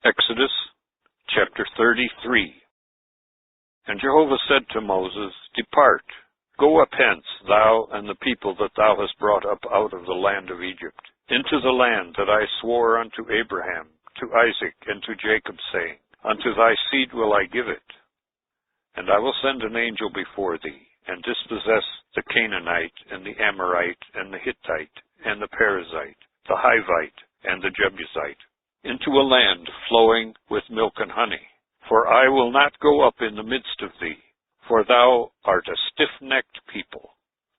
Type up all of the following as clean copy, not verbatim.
Exodus chapter 33. And Jehovah said to Moses, Depart, go up hence, thou and the people that thou hast brought up out of the land of Egypt, into the land that I swore unto Abraham, to Isaac, and to Jacob, saying, Unto thy seed will I give it. And I will send an angel before thee, and dispossess the Canaanite, and the Amorite, and the Hittite, and the Perizzite, the Hivite, and the Jebusite, into a land flowing with milk and honey. For I will not go up in the midst of thee, for thou art a stiff-necked people,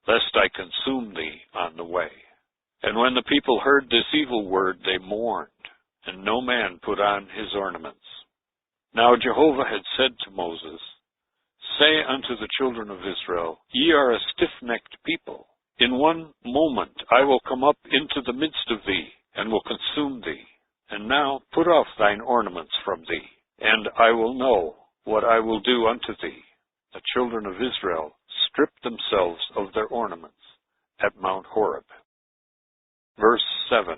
lest I consume thee on the way. And when the people heard this evil word, they mourned, and no man put on his ornaments. Now Jehovah had said to Moses, Say unto the children of Israel, Ye are a stiff-necked people. In one moment I will come up into the midst of thee, and will consume thee. And now put off thine ornaments from thee, and I will know what I will do unto thee. The children of Israel stripped themselves of their ornaments at Mount Horeb. Verse 7.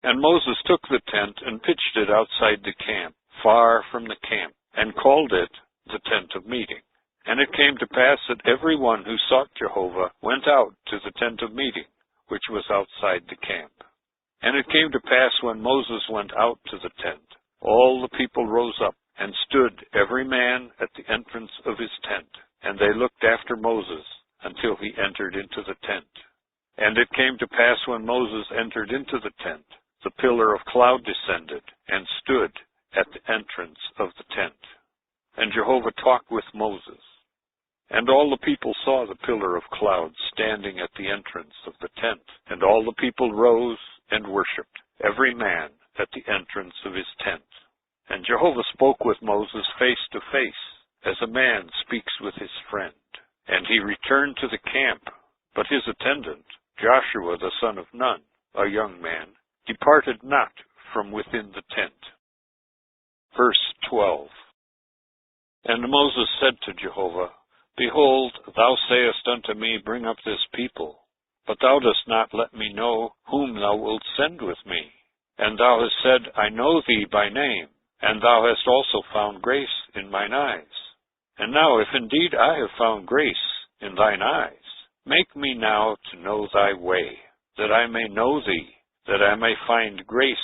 And Moses took the tent and pitched it outside the camp, far from the camp, and called it the tent of meeting. And it came to pass that every one who sought Jehovah went out to the tent of meeting, which was outside the camp. And it came to pass when Moses went out to the tent, all the people rose up, and stood every man at the entrance of his tent. And they looked after Moses until he entered into the tent. And it came to pass when Moses entered into the tent, the pillar of cloud descended, and stood at the entrance of the tent. And Jehovah talked with Moses. And all the people saw the pillar of cloud standing at the entrance of the tent. And all the people rose and worshipped, every man at the entrance of his tent. And Jehovah spoke with Moses face to face, as a man speaks with his friend. And he returned to the camp, but his attendant, Joshua the son of Nun, a young man, departed not from within the tent. Verse 12. And Moses said to Jehovah, Behold, thou sayest unto me, Bring up this people. But thou dost not let me know whom thou wilt send with me. And thou hast said, I know thee by name, and thou hast also found grace in mine eyes. And now, if indeed I have found grace in thine eyes, make me now to know thy way, that I may know thee, that I may find grace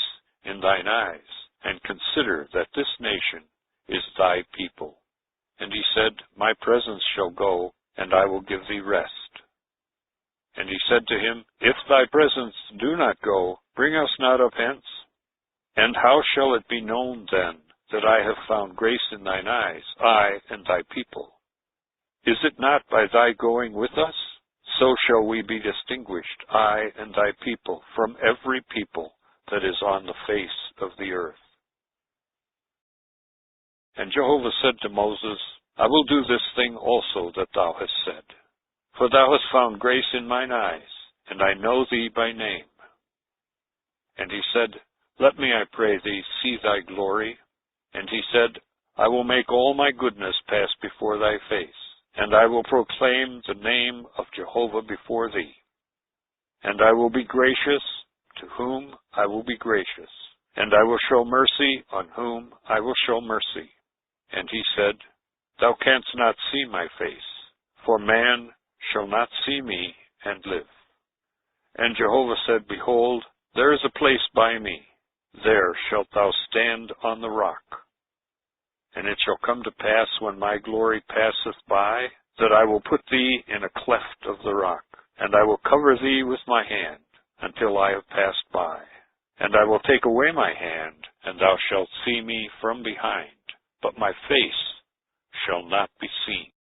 in thine eyes, and consider that this nation is thy people. And he said, My presence shall go, and I will give thee rest. And he said to him, If thy presence do not go, bring us not up hence. And how shall it be known then that I have found grace in thine eyes, I and thy people? Is it not by thy going with us? So shall we be distinguished, I and thy people, from every people that is on the face of the earth. And Jehovah said to Moses, I will do this thing also that thou hast said. For thou hast found grace in mine eyes, and I know thee by name. And he said, Let me, I pray thee, see thy glory. And he said, I will make all my goodness pass before thy face, and I will proclaim the name of Jehovah before thee. And I will be gracious to whom I will be gracious, and I will show mercy on whom I will show mercy. And he said, Thou canst not see my face, for man shall not see me and live. And Jehovah said, Behold, there is a place by me. There shalt thou stand on the rock. And it shall come to pass when my glory passeth by, that I will put thee in a cleft of the rock, and I will cover thee with my hand until I have passed by. And I will take away my hand, and thou shalt see me from behind, but my face shall not be seen.